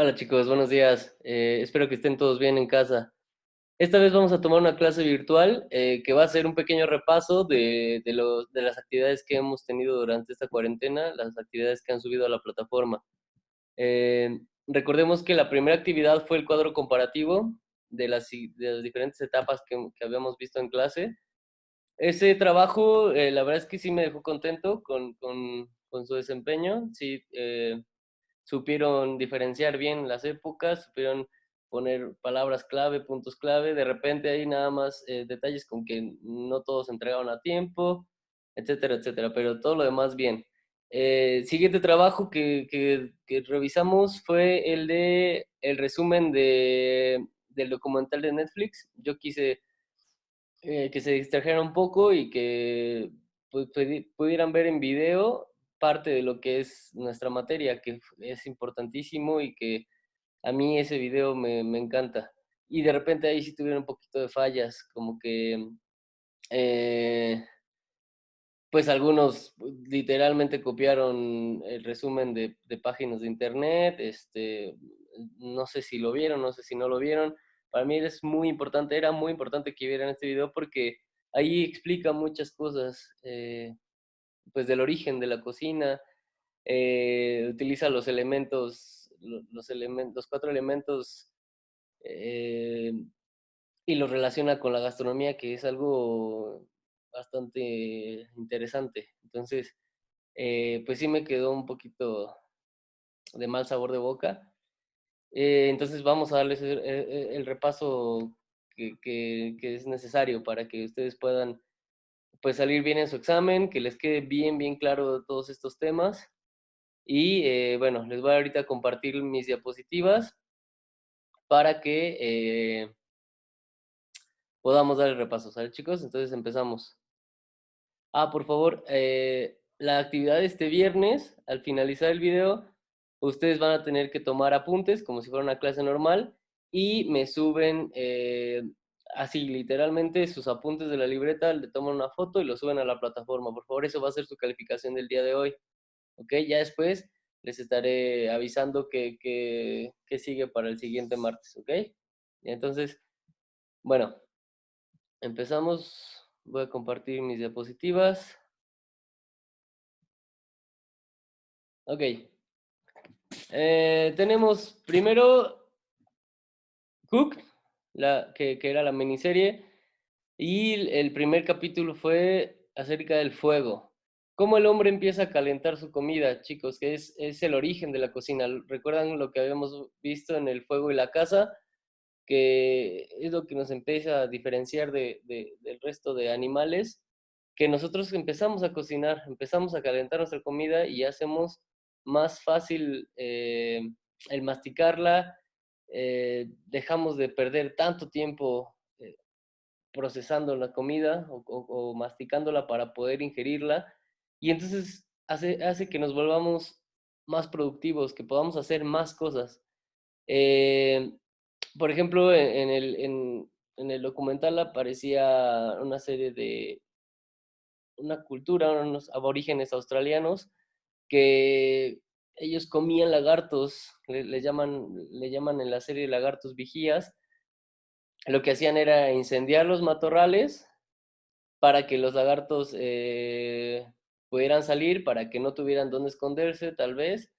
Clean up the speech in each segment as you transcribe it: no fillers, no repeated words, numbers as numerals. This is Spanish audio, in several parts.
Hola chicos, buenos días. Espero que estén todos bien en casa. Esta vez vamos a tomar una clase virtual que va a ser un pequeño repaso de las actividades que hemos tenido durante esta cuarentena, las actividades que han subido a la plataforma. Recordemos que la primera actividad fue el cuadro comparativo de las diferentes etapas que habíamos visto en clase. Ese trabajo, la verdad es que sí me dejó contento con su desempeño. Sí, supieron diferenciar bien las épocas, supieron poner palabras clave, puntos clave. De repente hay nada más detalles con que no todos entregaron a tiempo, etcétera, etcétera, pero todo lo demás bien. Siguiente trabajo que revisamos fue el resumen del documental de Netflix. Yo quise que se distrajeran un poco y que pues, pudieran ver en video parte de lo que es nuestra materia, que es importantísimo y que a mí ese video me encanta. Y de repente ahí sí tuvieron un poquito de fallas, como que eh, pues algunos literalmente copiaron el resumen de páginas de internet, no sé si lo vieron, no sé si no lo vieron. Para mí es muy importante, era muy importante que vieran este video porque ahí explica muchas cosas, pues del origen de la cocina, utiliza los elementos, los cuatro elementos eh, y los relaciona con la gastronomía, que es algo bastante interesante. Entonces, pues sí me quedó un poquito de mal sabor de boca. Entonces vamos a darles el repaso que es necesario para que ustedes puedan pues salir bien en su examen, que les quede bien, bien claro todos estos temas. Y bueno, les voy ahorita a compartir mis diapositivas para que podamos dar el repaso, ¿sale chicos? Entonces empezamos. Por favor, la actividad de este viernes, al finalizar el video, ustedes van a tener que tomar apuntes como si fuera una clase normal y me suben así literalmente sus apuntes de la libreta, le toman una foto y lo suben a la plataforma. Por favor, eso va a ser su calificación del día de hoy. ¿Ok? Ya después les estaré avisando que sigue para el siguiente martes. ¿Ok? Y entonces, bueno, empezamos. Voy a compartir mis diapositivas. Ok. Tenemos primero Cook, que era la miniserie, y el primer capítulo fue acerca del fuego. Cómo el hombre empieza a calentar su comida, chicos, que es el origen de la cocina. ¿Recuerdan lo que habíamos visto en el fuego y la casa? Que es lo que nos empieza a diferenciar del resto de animales, que nosotros empezamos a cocinar, empezamos a calentar nuestra comida y hacemos más fácil el masticarla, dejamos de perder tanto tiempo procesando la comida o masticándola para poder ingerirla, y entonces hace que nos volvamos más productivos, que podamos hacer más cosas. Eh, por ejemplo, en el documental aparecía una serie de una cultura, unos aborígenes australianos que ellos comían lagartos, le llaman en la serie lagartos vigías. Lo que hacían era incendiar los matorrales para que los lagartos pudieran salir, para que no tuvieran dónde esconderse, tal vez.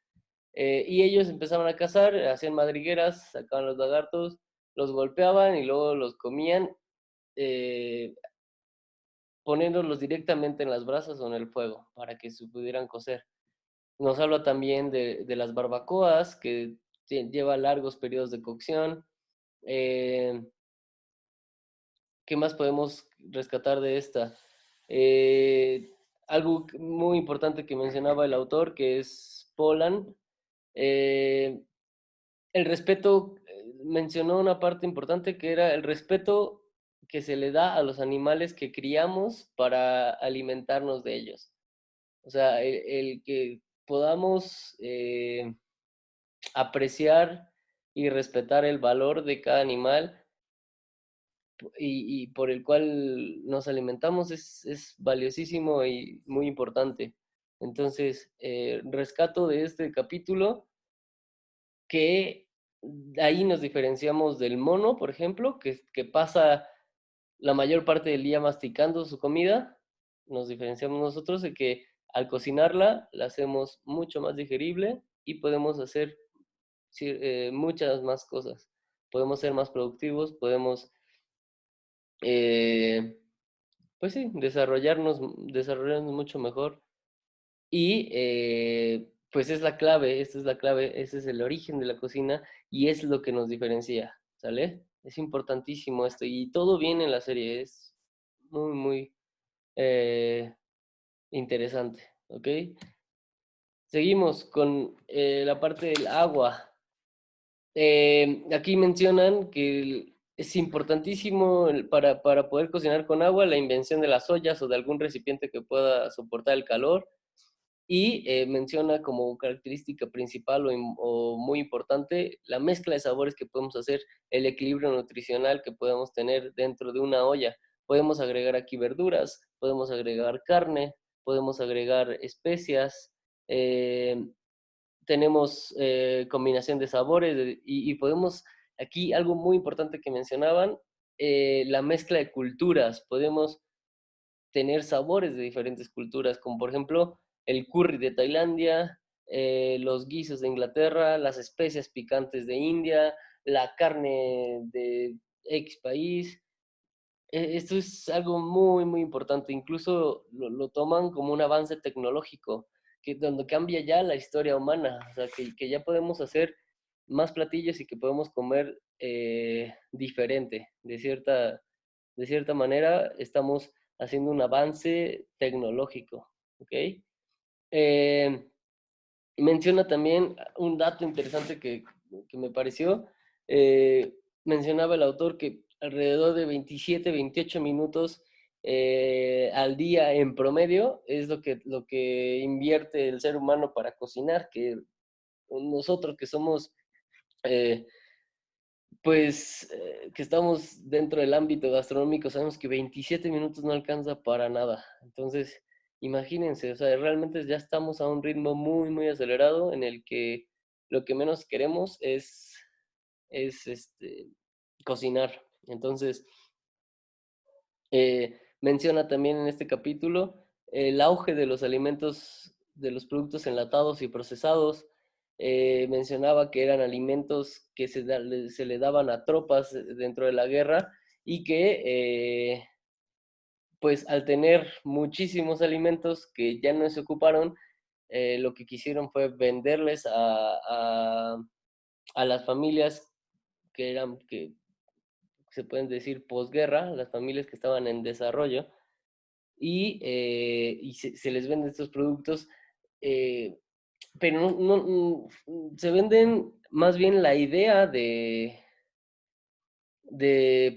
Y ellos empezaban a cazar, hacían madrigueras, sacaban los lagartos, los golpeaban y luego los comían, eh, poniéndolos directamente en las brasas o en el fuego para que se pudieran cocer. Nos habla también de las barbacoas, que lleva largos periodos de cocción. Eh, ¿Qué más podemos rescatar de esta? Eh, Algo muy importante que mencionaba el autor, que es Polan, eh, el respeto, mencionó una parte importante que era el respeto que se le da a los animales que criamos para alimentarnos de ellos. O sea, el que podamos apreciar y respetar el valor de cada animal y por el cual nos alimentamos es valiosísimo y muy importante. Entonces, rescato de este capítulo que ahí nos diferenciamos del mono, por ejemplo, que pasa la mayor parte del día masticando su comida. Nos diferenciamos nosotros de que al cocinarla la hacemos mucho más digerible y podemos hacer muchas más cosas. Podemos ser más productivos, podemos, eh, pues sí, desarrollarnos mucho mejor. Y pues es la clave, esta es la clave, ese es el origen de la cocina y es lo que nos diferencia, ¿sale? Es importantísimo esto y todo viene en la serie, es muy, muy eh, interesante, ¿ok? Seguimos con la parte del agua. Aquí mencionan que es importantísimo para poder cocinar con agua la invención de las ollas o de algún recipiente que pueda soportar el calor. Y menciona como característica principal o muy importante la mezcla de sabores que podemos hacer, el equilibrio nutricional que podemos tener dentro de una olla. Podemos agregar aquí verduras, podemos agregar carne, podemos agregar especias, eh, tenemos combinación de sabores y podemos, aquí algo muy importante que mencionaban, la mezcla de culturas. Podemos tener sabores de diferentes culturas, como por ejemplo el curry de Tailandia, los guisos de Inglaterra, las especias picantes de India, la carne de X país. Esto es algo muy, muy importante. Incluso lo toman como un avance tecnológico, que donde cambia ya la historia humana. O sea, que ya podemos hacer más platillos y que podemos comer diferente. De cierta manera, estamos haciendo un avance tecnológico. ¿Ok? Eh, Menciona también un dato interesante que me pareció. eh, Mencionaba el autor que alrededor de 27, 28 minutos al día en promedio es lo que invierte el ser humano para cocinar, que nosotros que somos eh, que estamos dentro del ámbito gastronómico, sabemos que 27 minutos no alcanza para nada. Entonces, imagínense, o sea, realmente ya estamos a un ritmo muy, muy acelerado en el que lo que menos queremos es cocinar. Entonces, menciona también en este capítulo el auge de los alimentos, de los productos enlatados y procesados. Mencionaba que eran alimentos que se le daban a tropas dentro de la guerra y que, pues al tener muchísimos alimentos que ya no se ocuparon, lo que quisieron fue venderles a las familias que se pueden decir posguerra, las familias que estaban en desarrollo, y se les venden estos productos, eh, pero se venden más bien la idea de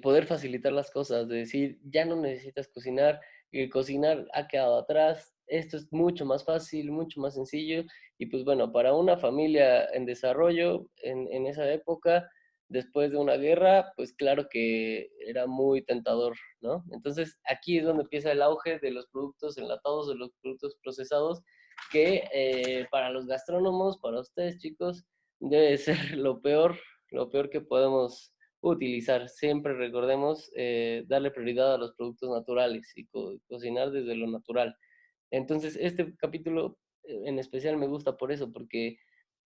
poder facilitar las cosas, de decir, ya no necesitas cocinar, el cocinar ha quedado atrás, esto es mucho más fácil, mucho más sencillo, y pues bueno, para una familia en desarrollo en esa época, después de una guerra, pues claro que era muy tentador, ¿no? Entonces aquí es donde empieza el auge de los productos enlatados, de los productos procesados, que para los gastrónomos, para ustedes chicos, debe ser lo peor que podemos utilizar. Siempre recordemos darle prioridad a los productos naturales y cocinar desde lo natural. Entonces, este capítulo en especial me gusta por eso, porque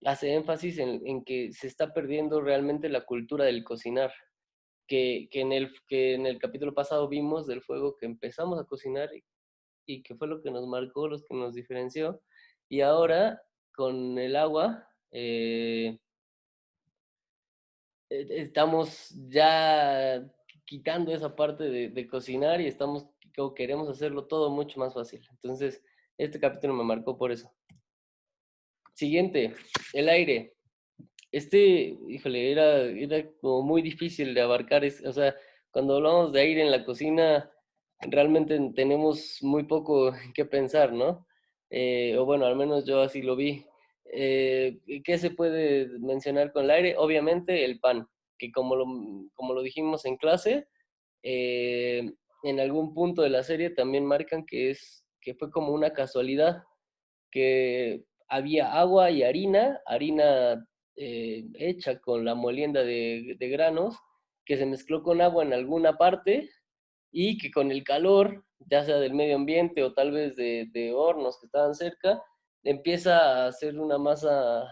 hace énfasis en que se está perdiendo realmente la cultura del cocinar, que en el capítulo pasado vimos del fuego que empezamos a cocinar y que fue lo que nos marcó, lo que nos diferenció. Y ahora, con el agua, estamos ya quitando esa parte de cocinar y queremos hacerlo todo mucho más fácil. Entonces, este capítulo me marcó por eso. Siguiente, el aire. Híjole, era como muy difícil de abarcar. O sea, cuando hablamos de aire en la cocina, realmente tenemos muy poco que pensar, ¿no? O bueno, al menos yo así lo vi. ¿Qué se puede mencionar con el aire? Obviamente el pan, que como lo dijimos en clase, eh, en algún punto de la serie también marcan que fue como una casualidad, que había agua y harina hecha con la molienda de granos, que se mezcló con agua en alguna parte y que con el calor, ya sea del medio ambiente o tal vez de hornos que estaban cerca, empieza a hacer una masa,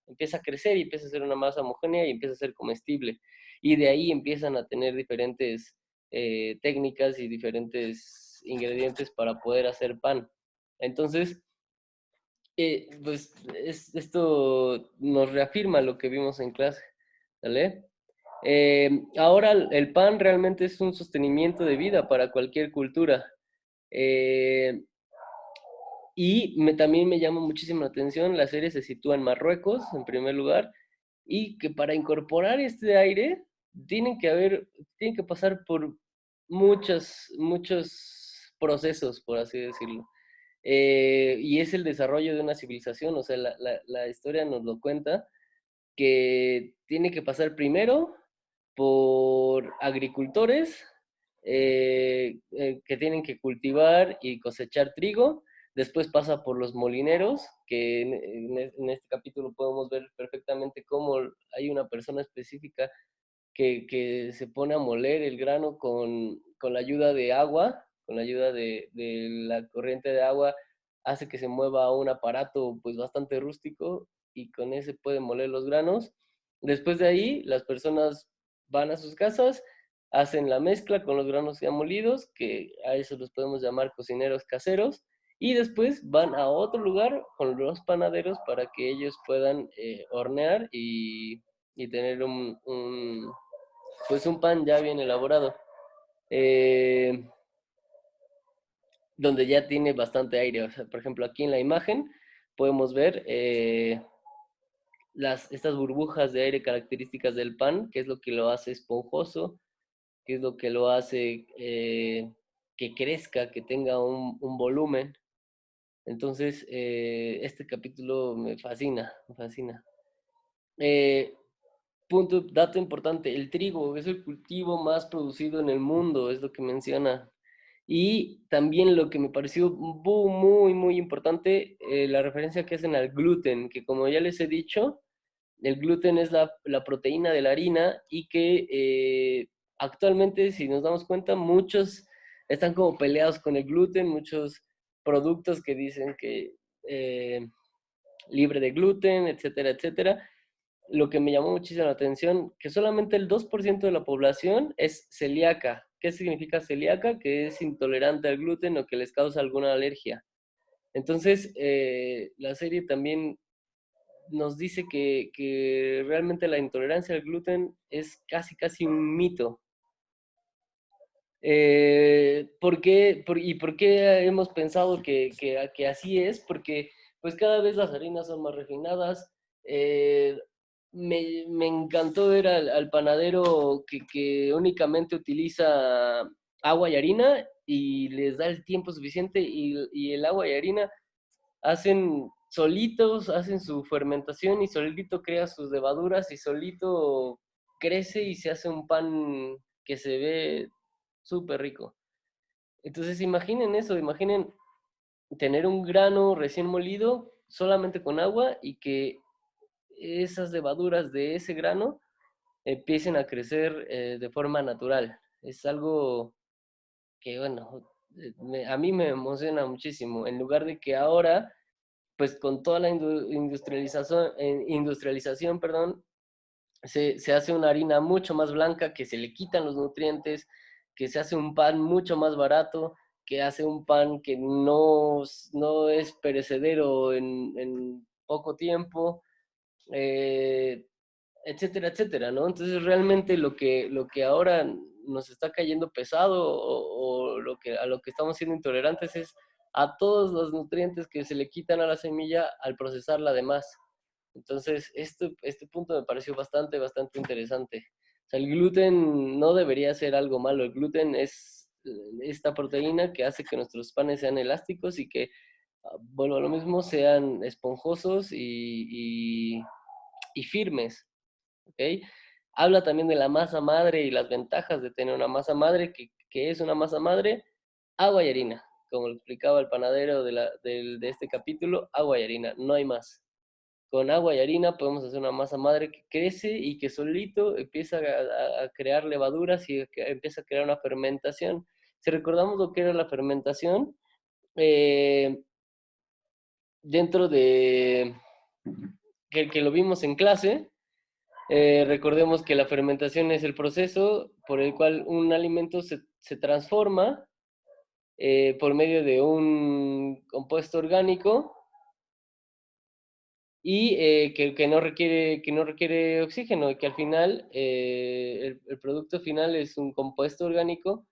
empieza a crecer y empieza a ser una masa homogénea y empieza a ser comestible. Y de ahí empiezan a tener diferentes técnicas y diferentes ingredientes para poder hacer pan. Entonces, pues esto nos reafirma lo que vimos en clase, ¿vale? Ahora el pan realmente es un sostenimiento de vida para cualquier cultura. Eh, y también me llama muchísimo la atención, la serie se sitúa en Marruecos, en primer lugar, y que para incorporar este aire tienen que pasar por muchos procesos, por así decirlo. Y es el desarrollo de una civilización, o sea, la historia nos lo cuenta, que tiene que pasar primero por agricultores que tienen que cultivar y cosechar trigo, después pasa por los molineros, que en este capítulo podemos ver perfectamente cómo hay una persona específica que se pone a moler el grano con la ayuda de agua, con la ayuda de la corriente de agua, hace que se mueva un aparato pues bastante rústico y con ese pueden moler los granos. Después de ahí, las personas van a sus casas, hacen la mezcla con los granos ya molidos, que a eso los podemos llamar cocineros caseros, y después van a otro lugar con los panaderos para que ellos puedan hornear y tener pues un pan ya bien elaborado, eh, donde ya tiene bastante aire. O sea, por ejemplo, aquí en la imagen podemos ver estas burbujas de aire características del pan, que es lo que lo hace esponjoso, que es lo que lo hace que crezca, que tenga un volumen. Entonces, este capítulo me fascina, me fascina. Eh, dato importante, el trigo es el cultivo más producido en el mundo, es lo que menciona. Y también lo que me pareció muy importante, la referencia que hacen al gluten, que como ya les he dicho, el gluten es la proteína de la harina y que actualmente, si nos damos cuenta, muchos están como peleados con el gluten, muchos productos que dicen que libre de gluten, etcétera, etcétera. Lo que me llamó muchísimo la atención, que solamente el 2% de la población es celíaca. ¿Qué significa celíaca? Que es intolerante al gluten o que les causa alguna alergia. Entonces, la serie también nos dice que realmente la intolerancia al gluten es casi un mito. ¿Y por qué hemos pensado que así es? Porque pues cada vez las harinas son más refinadas. Eh, me encantó ver al panadero que únicamente utiliza agua y harina y les da el tiempo suficiente y el agua y harina hacen su fermentación y solito crea sus levaduras y solito crece y se hace un pan que se ve súper rico. Entonces imaginen eso, imaginen tener un grano recién molido solamente con agua y que esas levaduras de ese grano empiecen a crecer de forma natural. Es algo que, bueno, a mí me emociona muchísimo. En lugar de que ahora pues con toda la industrialización, perdón, se hace una harina mucho más blanca, que se le quitan los nutrientes, que se hace un pan mucho más barato, que hace un pan que no es perecedero en poco tiempo, eh, etcétera, etcétera, ¿no? Entonces realmente lo que ahora nos está cayendo pesado o a lo que estamos siendo intolerantes es a todos los nutrientes que se le quitan a la semilla al procesarla de más. Entonces, este punto me pareció bastante interesante. O sea, el gluten no debería ser algo malo. El gluten es esta proteína que hace que nuestros panes sean elásticos y que, vuelvo a lo mismo, sean esponjosos y firmes. ¿Ok? Habla también de la masa madre y las ventajas de tener una masa madre, que es una masa madre, agua y harina. Como lo explicaba el panadero de este capítulo, agua y harina, no hay más. con agua y harina podemos hacer una masa madre que crece y que solito empieza a crear levaduras y empieza a crear una fermentación. Si recordamos lo que era la fermentación, eh, dentro de que lo vimos en clase, recordemos que la fermentación es el proceso por el cual un alimento se transforma por medio de un compuesto orgánico y que no requiere oxígeno, y que al final el producto final es un compuesto orgánico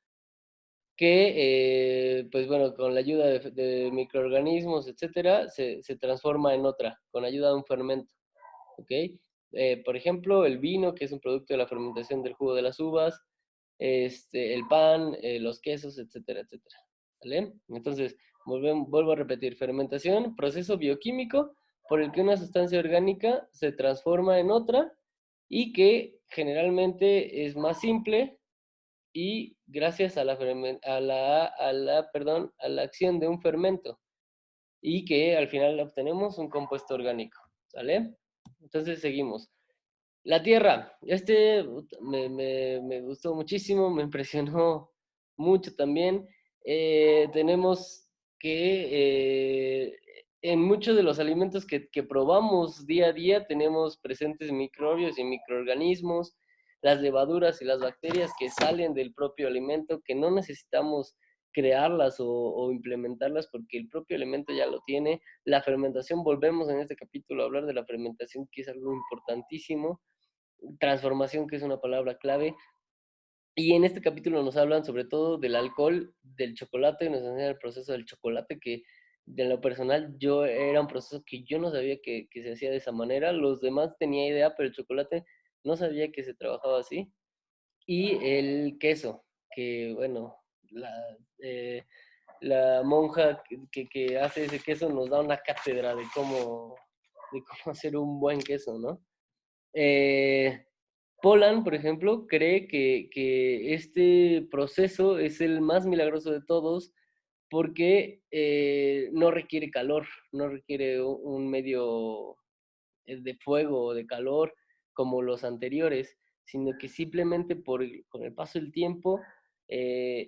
que, pues bueno, con la ayuda de microorganismos, etcétera, se transforma en otra, con ayuda de un fermento, ¿ok? Por ejemplo, el vino, que es un producto de la fermentación del jugo de las uvas, el pan, los quesos, etcétera, etcétera, ¿vale? Entonces, vuelvo a repetir, fermentación, proceso bioquímico por el que una sustancia orgánica se transforma en otra y que generalmente es más simple y gracias a a la acción de un fermento y que al final obtenemos un compuesto orgánico, ¿sale? Entonces seguimos. La Tierra, me gustó muchísimo, me impresionó mucho también. Tenemos que en muchos de los alimentos que probamos día a día tenemos presentes microbios y microorganismos, las levaduras y las bacterias que salen del propio alimento, que no necesitamos crearlas o implementarlas porque el propio alimento ya lo tiene. La fermentación, volvemos en este capítulo a hablar de la fermentación, que es algo importantísimo. Transformación, que es una palabra clave. Y en este capítulo nos hablan sobre todo del alcohol, del chocolate, nos enseñan el proceso del chocolate, que de lo personal yo era un proceso que yo no sabía que se hacía de esa manera. Los demás tenía idea, pero el chocolate no sabía que se trabajaba así. Y el queso, que bueno, eh, la monja que hace ese queso nos da una cátedra de cómo hacer un buen queso, ¿no? Eh, Poland, por ejemplo, cree que este proceso es el más milagroso de todos porque no requiere calor, no requiere un medio de fuego o de calor como los anteriores, sino que simplemente con el paso del tiempo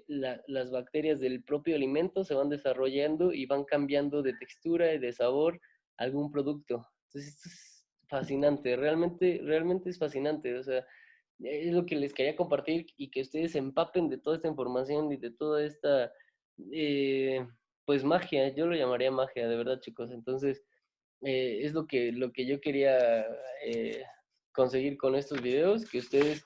las bacterias del propio alimento se van desarrollando y van cambiando de textura y de sabor algún producto. Entonces esto es fascinante, realmente es fascinante, o sea, es lo que les quería compartir y que ustedes se empapen de toda esta información y de toda esta, eh, pues magia, yo lo llamaría magia, de verdad chicos. Entonces, es lo que yo quería eh, conseguir con estos videos, que ustedes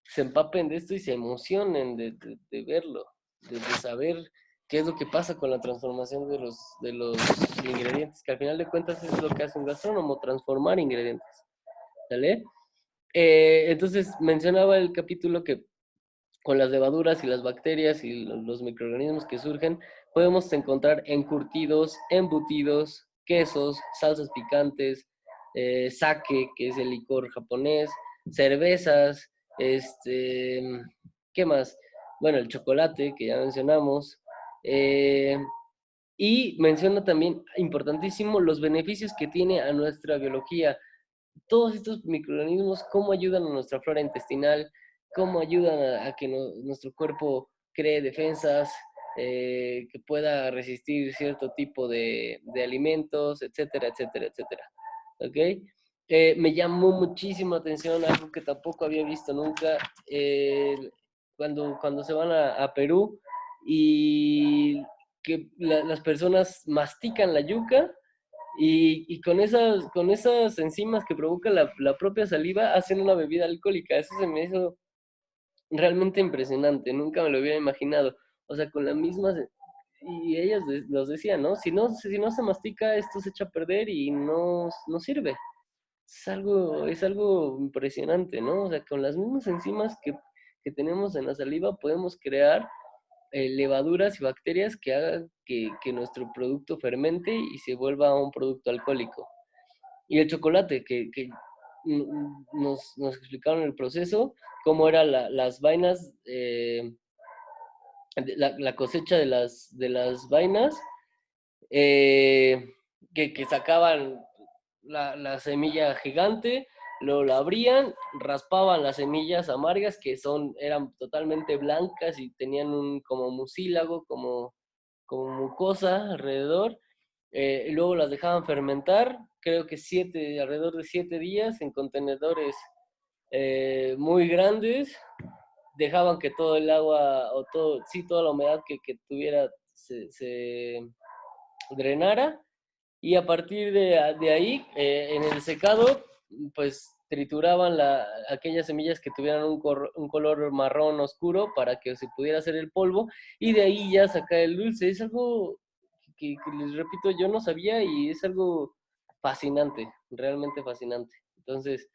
se empapen de esto y se emocionen de verlo, de saber qué es lo que pasa con la transformación de los ingredientes, que al final de cuentas es lo que hace un gastrónomo, transformar ingredientes, ¿vale? Entonces mencionaba el capítulo que con las levaduras y las bacterias y los microorganismos que surgen, podemos encontrar encurtidos, embutidos, quesos, salsas picantes, sake, que es el licor japonés, cervezas, este, ¿qué más? Bueno, el chocolate, que ya mencionamos, eh, y menciona también, importantísimo, los beneficios que tiene a nuestra biología. Todos estos microorganismos, cómo ayudan a nuestra flora intestinal, cómo ayudan a que nuestro cuerpo cree defensas, que pueda resistir cierto tipo de alimentos, etcétera, etcétera, etcétera. ¿Ok? Me llamó muchísimo la atención algo que tampoco había visto nunca, eh, cuando se van a Perú y que las personas mastican la yuca y con esas enzimas que provoca la propia saliva hacen una bebida alcohólica. Eso se me hizo realmente impresionante, nunca me lo hubiera imaginado. O sea, con la misma... Y ellas nos decían, ¿no? Si no se mastica, esto se echa a perder y no sirve. Es algo impresionante, ¿no? O sea, con las mismas enzimas que tenemos en la saliva podemos crear levaduras y bacterias que hagan que nuestro producto fermente y se vuelva un producto alcohólico. Y el chocolate, nos explicaron el proceso, cómo eran las vainas, la cosecha de las vainas, eh, que sacaban la semilla gigante, luego la abrían, raspaban las semillas amargas que eran totalmente blancas y tenían como mucílago, como mucosa alrededor. Y luego las dejaban fermentar, creo que alrededor de 7 días en contenedores muy grandes. Dejaban que todo el agua, o sí, toda la humedad que tuviera se drenara, y a partir de ahí, en el secado, pues trituraban aquellas semillas que tuvieran un color marrón oscuro para que se pudiera hacer el polvo, y de ahí ya sacar el dulce. Es algo que les repito, yo no sabía, y es algo fascinante, realmente fascinante. Entonces,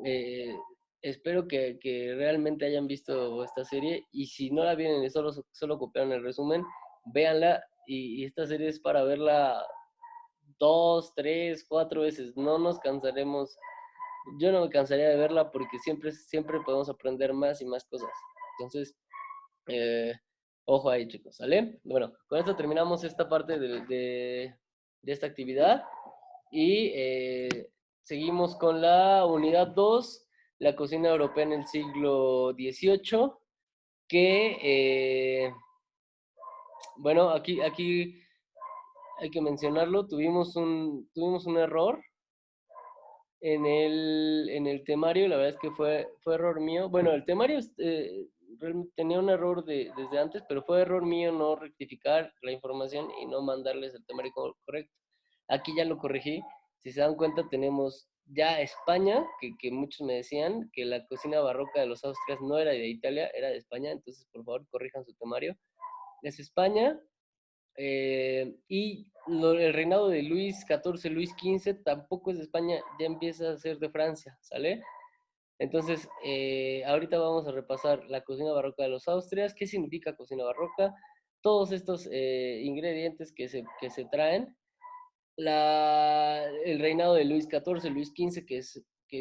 eh, espero que realmente hayan visto esta serie, y si no la vieron y solo copiaron el resumen, véanla, y esta serie es para verla 2, 3, 4 veces. No nos cansaremos. Yo no me cansaría de verla porque siempre podemos aprender más y más cosas. Entonces, eh, ojo ahí, chicos, ¿sale? Bueno, con esto terminamos esta parte de esta actividad, y seguimos con la unidad 2, la cocina europea en el siglo XVIII, que, bueno, aquí hay que mencionarlo, tuvimos un error en el temario. La verdad es que fue error mío. Bueno, el temario realmente tenía un error desde antes, pero fue error mío no rectificar la información y no mandarles el temario correcto. Aquí ya lo corregí. Si se dan cuenta, tenemos ya España, que muchos me decían que la cocina barroca de los Austrias no era de Italia, era de España. Entonces, por favor, corrijan su temario. Es España. Y el reinado de Luis XIV, Luis XV tampoco es de España, ya empieza a ser de Francia, ¿sale? Entonces, ahorita vamos a repasar la cocina barroca de los Austrias, qué significa cocina barroca, todos estos ingredientes que se traen, el reinado de Luis XIV, Luis XV, que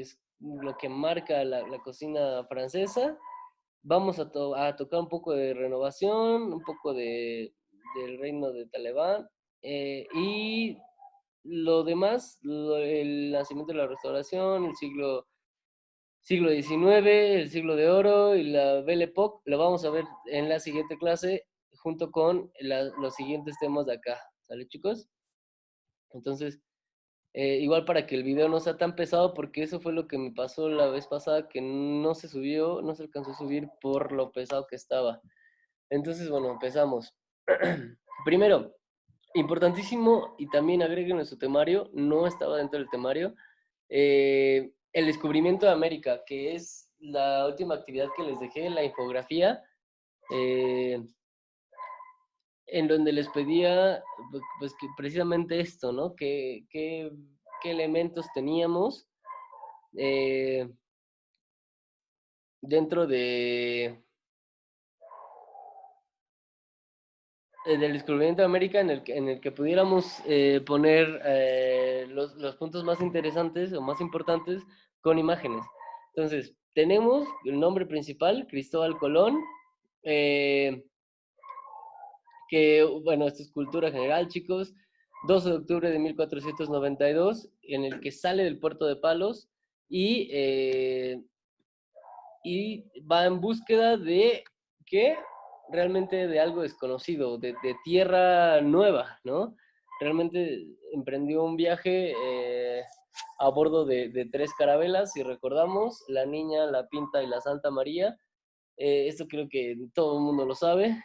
es lo que marca la cocina francesa. Vamos a tocar un poco de renovación, un poco del reino de Talibán, y lo demás, el nacimiento de la restauración, el siglo XIX, el siglo de oro y la Belle Époque, lo vamos a ver en la siguiente clase junto con los siguientes temas de acá. ¿Sale, chicos? Entonces, igual para que el video no sea tan pesado, porque eso fue lo que me pasó la vez pasada, que no se subió, no se alcanzó a subir por lo pesado que estaba. Entonces, bueno, empezamos. Primero, importantísimo, y también agreguen en su temario, no estaba dentro del temario, el descubrimiento de América, que es la última actividad que les dejé, la infografía, eh, en donde les pedía, pues, que precisamente esto, ¿no? ¿Qué elementos teníamos eh, dentro del descubrimiento de América, en el que pudiéramos poner los puntos más interesantes o más importantes con imágenes? Entonces, tenemos el nombre principal, Cristóbal Colón, eh, que, bueno, esto es cultura general, chicos. 12 de octubre de 1492, en el que sale del puerto de Palos, y va en búsqueda de, ¿qué? Realmente de algo desconocido, de tierra nueva, ¿no? Realmente emprendió un viaje a bordo de 3 carabelas, si recordamos, la Niña, la Pinta y la Santa María. Esto creo que todo el mundo lo sabe.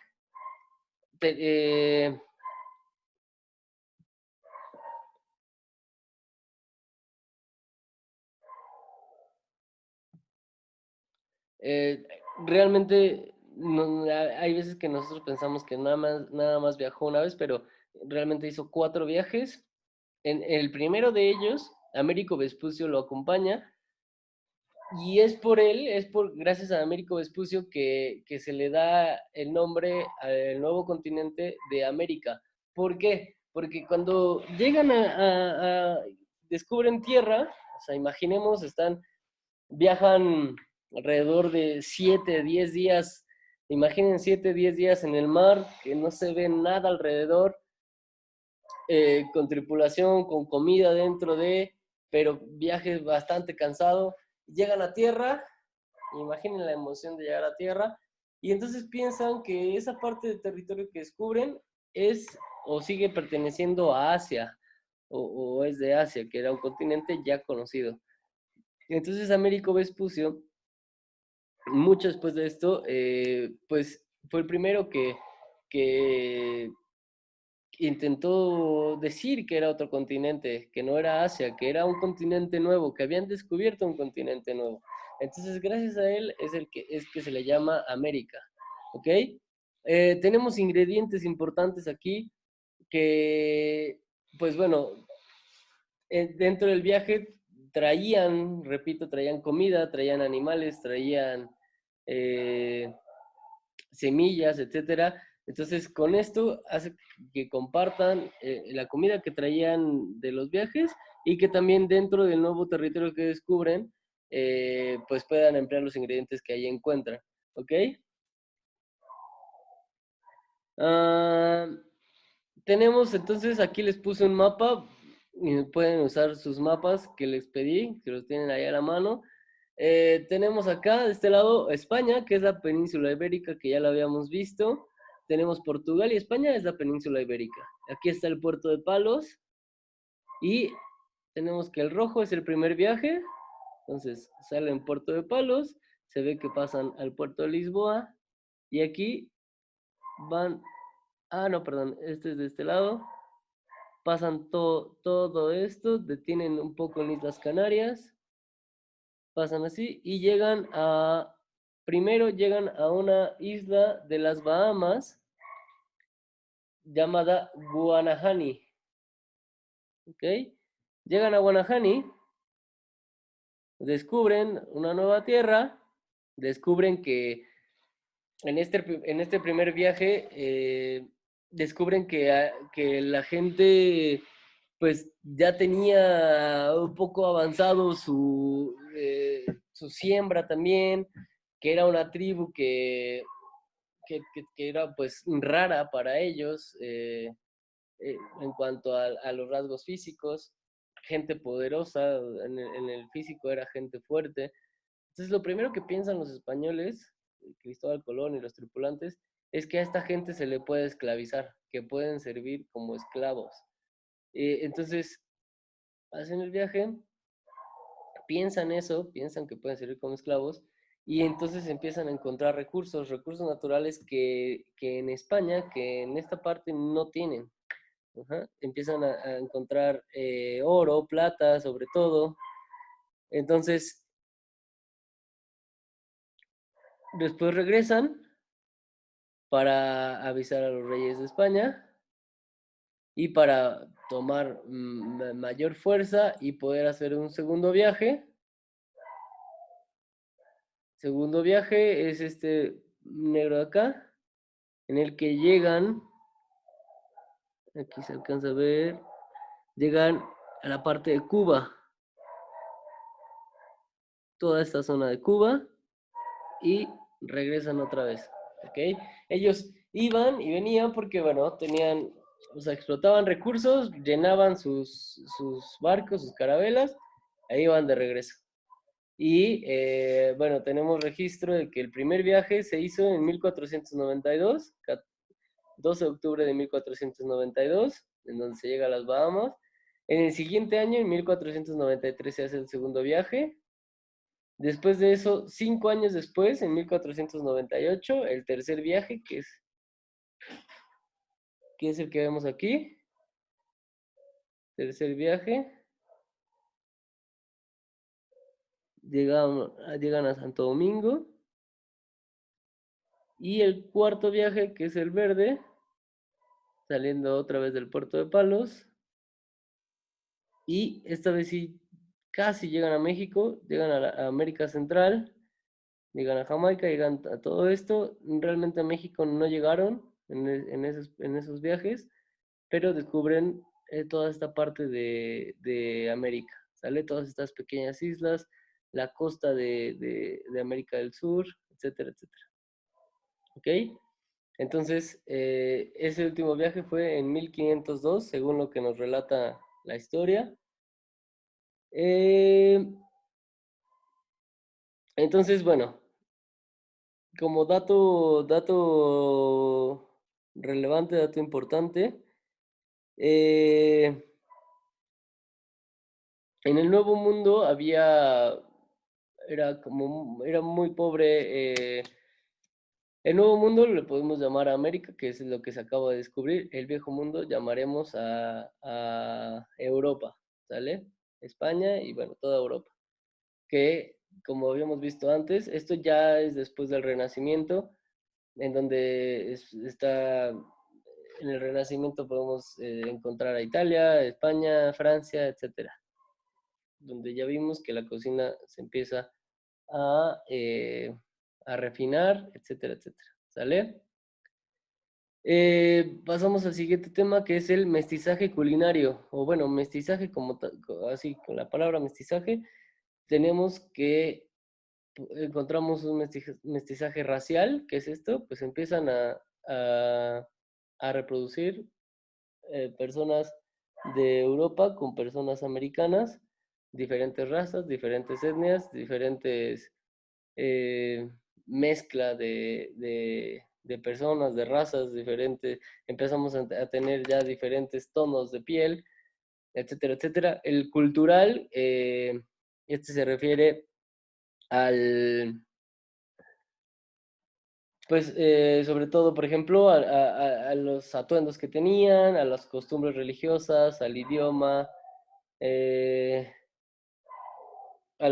Te- eh, eh, Realmente hay veces que nosotros pensamos que nada más viajó una vez, pero realmente hizo 4 viajes. En el primero de ellos, Américo Vespucio lo acompaña, y gracias a Américo Vespucio que se le da el nombre al nuevo continente de América. ¿Por qué? Porque cuando llegan descubren tierra, o sea, imaginemos, viajan alrededor de 7, 10 días, imaginen 7, 10 días en el mar, que no se ve nada alrededor, con tripulación, con comida dentro de, pero viaje bastante cansado. Llegan a tierra, imaginen la emoción de llegar a tierra, y entonces piensan que esa parte del territorio que descubren es o sigue perteneciendo a Asia, o es de Asia, que era un continente ya conocido. Entonces Américo Vespucio, mucho después de esto, pues fue el primero que intentó decir que era otro continente, que no era Asia, que era un continente nuevo, que habían descubierto un continente nuevo. Entonces, gracias a él es que se le llama América, ¿ok? Tenemos ingredientes importantes aquí que, pues bueno, dentro del viaje traían, repito, traían comida, traían animales, traían eh, semillas, etcétera. Entonces, con esto hace que compartan la comida que traían de los viajes y que también dentro del nuevo territorio que descubren, pues puedan emplear los ingredientes que ahí encuentran. ¿Ok? Ah, tenemos entonces, aquí les puse un mapa, y pueden usar sus mapas que les pedí, que los tienen ahí a la mano. Tenemos acá, de este lado, España, que es la península ibérica, que ya la habíamos visto. Tenemos Portugal y España es la península ibérica. Aquí está el puerto de Palos y tenemos que el rojo es el primer viaje. Entonces salen en Puerto de Palos, se ve que pasan al puerto de Lisboa y aquí van, no, perdón, este es de este lado. Pasan todo esto, detienen un poco en Islas Canarias, pasan así y primero llegan a una isla de las Bahamas llamada Guanahani, ¿ok? Llegan a Guanahani, descubren una nueva tierra, descubren que en este primer viaje descubren que la gente pues ya tenía un poco avanzado su siembra también, que era una tribu que era pues rara para ellos en cuanto a los rasgos físicos, gente poderosa, en el físico era gente fuerte. Entonces lo primero que piensan los españoles, Cristóbal Colón y los tripulantes, es que a esta gente se le puede esclavizar, que pueden servir como esclavos. Entonces hacen el viaje, piensan eso, piensan que pueden servir como esclavos, y entonces empiezan a encontrar recursos naturales que en España, que en esta parte no tienen. Ajá. Empiezan a encontrar oro, plata, sobre todo. Entonces, después regresan para avisar a los reyes de España y para tomar mayor fuerza y poder hacer un segundo viaje. Segundo viaje es este negro de acá, en el que llegan, aquí se alcanza a ver, llegan a la parte de Cuba, toda esta zona de Cuba, y regresan otra vez, ¿ok? Ellos iban y venían porque, bueno, tenían, o sea, explotaban recursos, llenaban sus barcos, sus carabelas, e iban de regreso. Y, bueno, tenemos registro de que el primer viaje se hizo en 1492, 12 de octubre de 1492, en donde se llega a las Bahamas. En el siguiente año, en 1493, se hace el segundo viaje. Después de eso, 5 años después, en 1498, el tercer viaje, que es el que vemos aquí. Tercer viaje. Llegan a Santo Domingo. Y el cuarto viaje, que es el verde, saliendo otra vez del puerto de Palos. Y esta vez sí, casi llegan a México, llegan a América Central, llegan a Jamaica, llegan a todo esto. Realmente a México no llegaron en esos viajes, pero descubren toda esta parte de América, ¿sale? Todas estas pequeñas islas, la costa de América del Sur, etcétera, etcétera. ¿Ok? Entonces, ese último viaje fue en 1502, según lo que nos relata la historia. Eh, entonces, bueno, como dato relevante, dato importante, eh, en el Nuevo Mundo era muy pobre. El Nuevo Mundo le podemos llamar a América, que es lo que se acaba de descubrir. El Viejo Mundo llamaremos a Europa, ¿sale? España y bueno, toda Europa. Que, como habíamos visto antes, esto ya es después del Renacimiento, en donde está, en el Renacimiento podemos encontrar a Italia, España, Francia, etcétera, donde ya vimos que la cocina se empieza a, eh, a refinar, etcétera, etcétera. ¿Sale? Pasamos al siguiente tema que es el mestizaje culinario, o bueno, mestizaje como así, con la palabra mestizaje, tenemos que encontramos un mestizaje racial, ¿qué es esto? Pues empiezan a, a reproducir personas de Europa con personas americanas, diferentes razas, diferentes etnias, diferentes eh, mezcla de personas, de razas diferentes, empezamos a tener ya diferentes tonos de piel, etcétera, etcétera. El cultural, este se refiere al, pues sobre todo, por ejemplo, a los atuendos que tenían, a las costumbres religiosas, al idioma, eh, a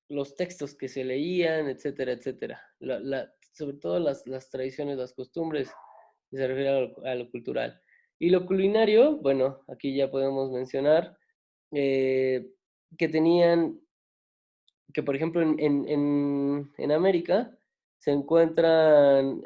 los textos que se leían, etcétera, etcétera. Sobre todo las tradiciones, las costumbres, se refiere a lo cultural. Y lo culinario, bueno, aquí ya podemos mencionar eh, que tenían, que por ejemplo en América se encuentran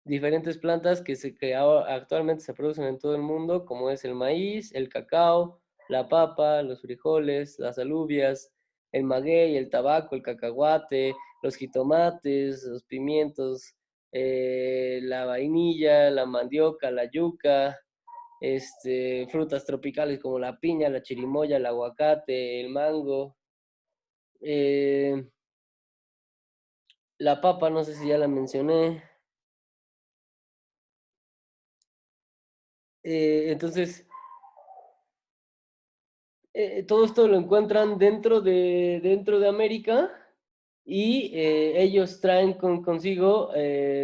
diferentes plantas que actualmente se producen en todo el mundo, como es el maíz, el cacao, la papa, los frijoles, las alubias, el maguey, el tabaco, el cacahuate, los jitomates, los pimientos, la vainilla, la mandioca, la yuca, frutas tropicales como la piña, la chirimoya, el aguacate, el mango, eh, la papa, no sé si ya la mencioné. Entonces, todo esto lo encuentran dentro de América y ellos traen consigo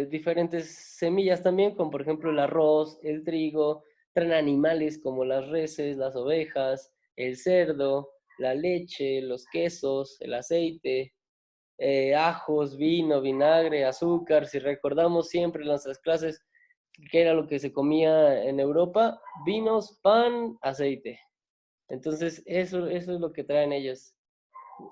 diferentes semillas también, como por ejemplo el arroz, el trigo, traen animales como las reses, las ovejas, el cerdo, la leche, los quesos, el aceite, ajos, vino, vinagre, azúcar. Si recordamos siempre en nuestras clases qué era lo que se comía en Europa, vinos, pan, aceite. Entonces, eso es lo que traen ellos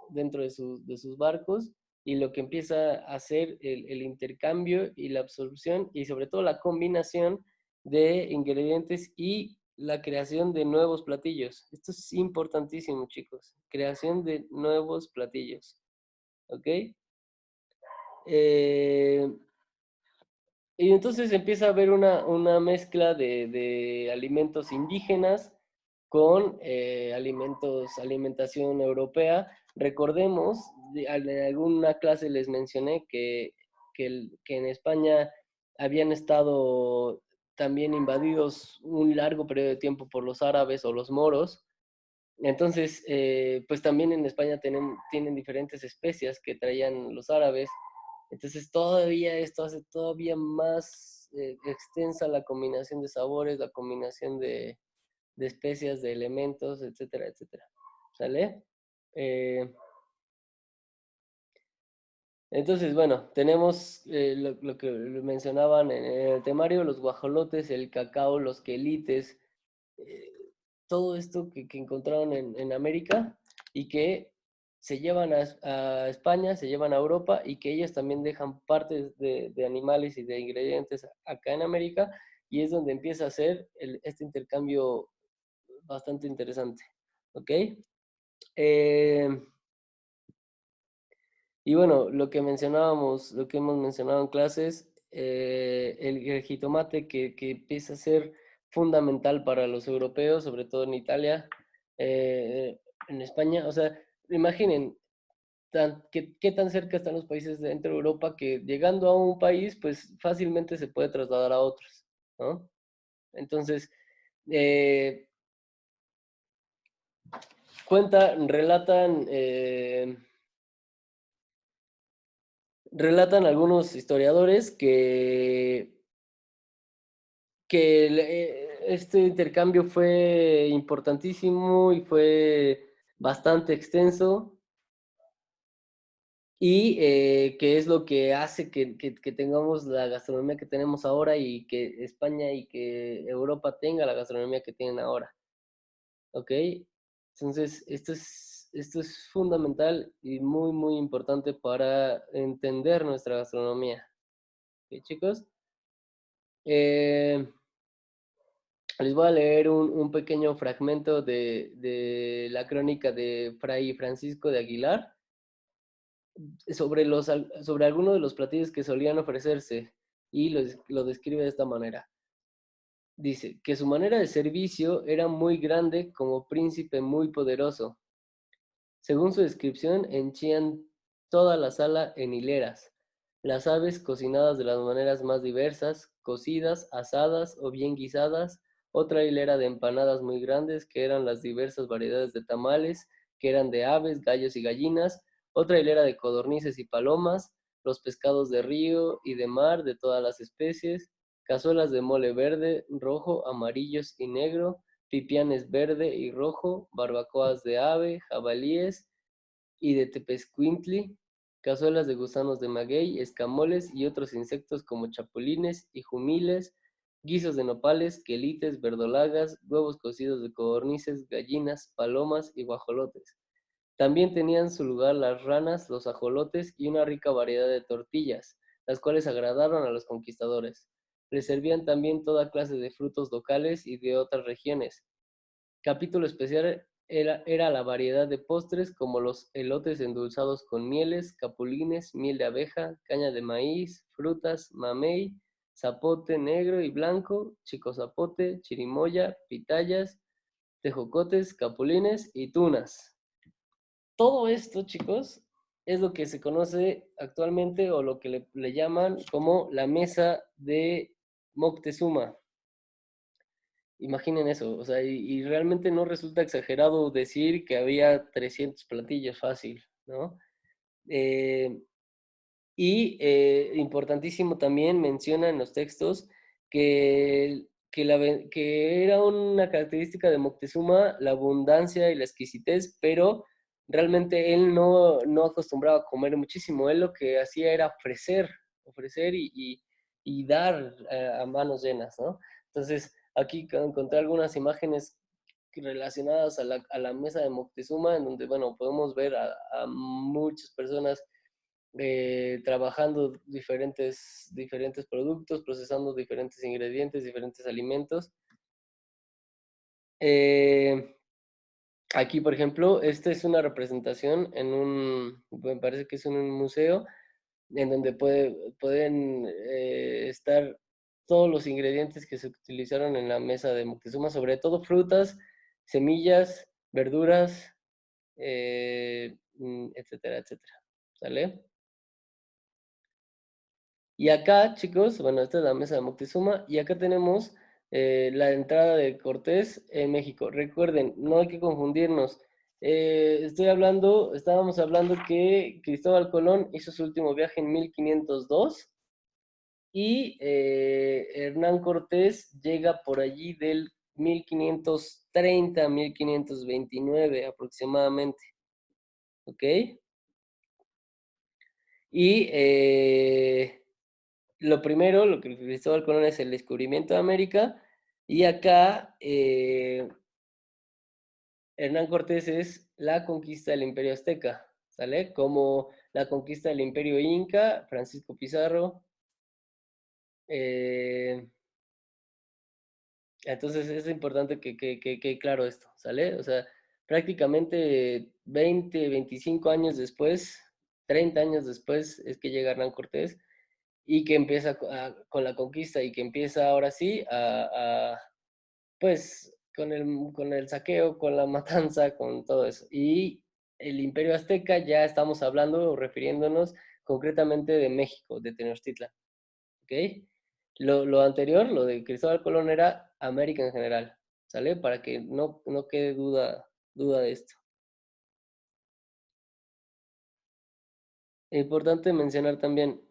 dentro de sus barcos y lo que empieza a hacer el intercambio y la absorción y sobre todo la combinación de ingredientes y la creación de nuevos platillos. Esto es importantísimo, chicos. Creación de nuevos platillos. ¿Ok? Eh, y entonces empieza a haber una mezcla de alimentos indígenas con alimentación europea. Recordemos, en alguna clase les mencioné que en España habían estado también invadidos un largo periodo de tiempo por los árabes o los moros. Entonces, pues también en España tienen diferentes especias que traían los árabes. Entonces, todavía esto hace todavía más extensa la combinación de sabores, la combinación de especias, de elementos, etcétera, etcétera. ¿Sale? Eh, entonces, bueno, tenemos lo que mencionaban en el temario, los guajolotes, el cacao, los quelites, eh, todo esto que encontraron en América y que se llevan a España, se llevan a Europa y que ellos también dejan partes de animales y de ingredientes acá en América y es donde empieza a ser este intercambio bastante interesante. ¿Ok? Eh, y bueno, lo que mencionábamos, lo que hemos mencionado en clases, el jitomate que empieza a ser fundamental para los europeos, sobre todo en Italia, en España. O sea, imaginen qué tan cerca están los países dentro de Europa que llegando a un país, pues fácilmente se puede trasladar a otros, ¿no? Entonces, eh, relatan algunos historiadores que este intercambio fue importantísimo y fue bastante extenso y que es lo que hace que tengamos la gastronomía que tenemos ahora y que España y que Europa tenga la gastronomía que tienen ahora, ¿ok? Entonces, esto es fundamental y muy, muy importante para entender nuestra gastronomía, ¿ok, chicos? Eh, Les voy a leer un pequeño fragmento de la crónica de Fray Francisco de Aguilar sobre algunos de los platillos que solían ofrecerse y lo describe de esta manera. Dice que su manera de servicio era muy grande como príncipe muy poderoso. Según su descripción, henchían toda la sala en hileras. Las aves cocinadas de las maneras más diversas, cocidas, asadas o bien guisadas, otra hilera de empanadas muy grandes, que eran las diversas variedades de tamales, que eran de aves, gallos y gallinas, otra hilera de codornices y palomas, los pescados de río y de mar de todas las especies, cazuelas de mole verde, rojo, amarillos y negro, pipianes verde y rojo, barbacoas de ave, jabalíes y de tepezcuintli, cazuelas de gusanos de maguey, escamoles y otros insectos como chapulines y jumiles, guisos de nopales, quelites, verdolagas, huevos cocidos de codornices, gallinas, palomas y guajolotes. También tenían su lugar las ranas, los ajolotes y una rica variedad de tortillas, las cuales agradaron a los conquistadores. Les servían también toda clase de frutos locales y de otras regiones. Capítulo especial era la variedad de postres como los elotes endulzados con mieles, capulines, miel de abeja, caña de maíz, frutas, mamey, zapote negro y blanco, chico zapote, chirimoya, pitayas, tejocotes, capulines y tunas. Todo esto, chicos, es lo que se conoce actualmente o lo que le llaman como la mesa de Moctezuma. Imaginen eso, o sea, y realmente no resulta exagerado decir que había 300 platillos fácil, ¿no? Eh, Importantísimo también menciona en los textos que era una característica de Moctezuma la abundancia y la exquisitez, pero realmente él no acostumbraba a comer muchísimo, él lo que hacía era ofrecer y dar a manos llenas, ¿no? Entonces, aquí encontré algunas imágenes relacionadas a la mesa de Moctezuma, en donde, bueno, podemos ver a muchas personas trabajando diferentes productos, procesando diferentes ingredientes, diferentes alimentos. Eh, Aquí, por ejemplo, esta es una representación me parece que es en un museo, en donde pueden estar todos los ingredientes que se utilizaron en la mesa de Moctezuma, sobre todo frutas, semillas, verduras, etcétera, etcétera. ¿Sale? Y acá, chicos, bueno, esta es la mesa de Moctezuma y acá tenemos la entrada de Cortés en México. Recuerden, no hay que confundirnos. Estábamos hablando que Cristóbal Colón hizo su último viaje en 1502 y Hernán Cortés llega por allí del 1530 1529 aproximadamente. ¿Ok? Y lo que Cristóbal Colón es el descubrimiento de América, y acá Hernán Cortés es la conquista del Imperio Azteca, ¿sale? Como la conquista del Imperio Inca, Francisco Pizarro. eh, entonces es importante que claro esto, ¿sale? O sea, prácticamente 20, 25 años después, 30 años después es que llega Hernán Cortés y que empieza con la conquista y que empieza ahora sí pues con el saqueo, con la matanza, con todo eso. Y el Imperio Azteca ya estamos hablando o refiriéndonos concretamente de México, de Tenochtitlan, ¿ok? Lo anterior, lo de Cristóbal Colón, era América en general, ¿sale? Para que no quede duda de esto. Importante mencionar también,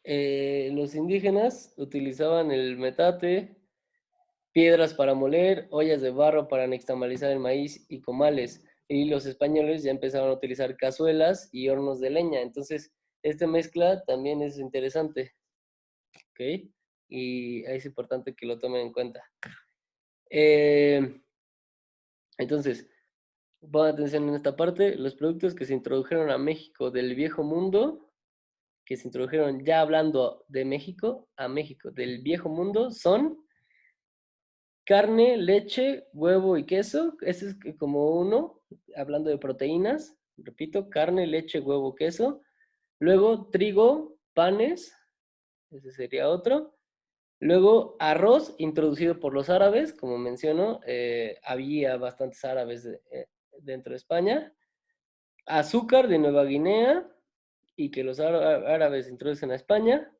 los indígenas utilizaban el metate, piedras para moler, ollas de barro para nixtamalizar el maíz y comales. Y los españoles ya empezaron a utilizar cazuelas y hornos de leña. Entonces, esta mezcla también es interesante, ¿ok? Y es importante que lo tomen en cuenta. Eh, entonces, pongan atención en esta parte. Los productos que se introdujeron a México del viejo mundo, que se introdujeron ya hablando de México, a México del viejo mundo, son carne, leche, huevo y queso. Ese es como uno, hablando de proteínas. Repito, carne, leche, huevo, queso. Luego, trigo, panes. Ese sería otro. Luego, arroz introducido por los árabes. Como menciono, había bastantes árabes dentro de España. Azúcar de Nueva Guinea y que los árabes introducen a España.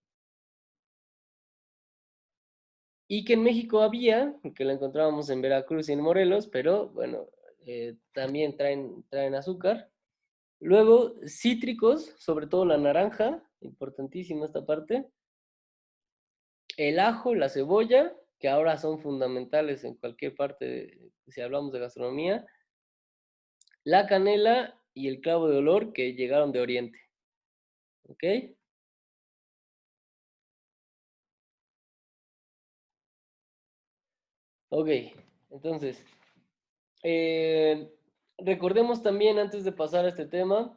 Y que en México había, que la encontrábamos en Veracruz y en Morelos, pero bueno, también traen azúcar. Luego, cítricos, sobre todo la naranja, importantísima esta parte. El ajo, la cebolla, que ahora son fundamentales en cualquier parte, si hablamos de gastronomía. La canela y el clavo de olor que llegaron de Oriente. ¿Ok? Ok, entonces, eh, recordemos también antes de pasar a este tema,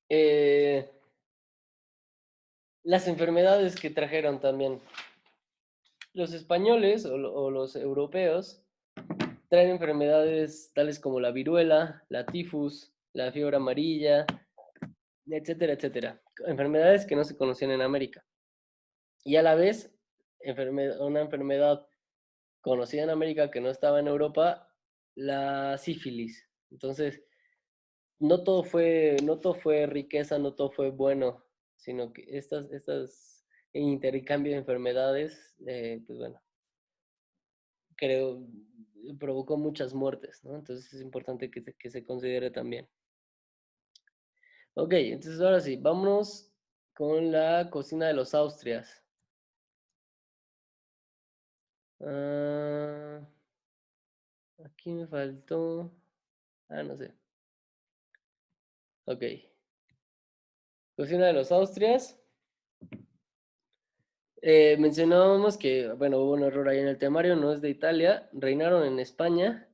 eh, las enfermedades que trajeron también. Los españoles o los europeos traen enfermedades tales como la viruela, la tifus, la fiebre amarilla, etcétera, etcétera. Enfermedades que no se conocían en América. Y a la vez, una enfermedad conocida en América que no estaba en Europa, la sífilis. Entonces, no todo fue riqueza, no todo fue bueno, sino que estas intercambio de enfermedades, pues bueno, creo, provocó muchas muertes, ¿no? Entonces es importante que se considere también. Ok, entonces ahora sí, vámonos con la cocina de los Austrias. Ah, aquí me faltó. Ah, no sé. Ok. Cocina de los Austrias. Mencionábamos que, bueno, hubo un error ahí en el temario, no es de Italia. Reinaron en España,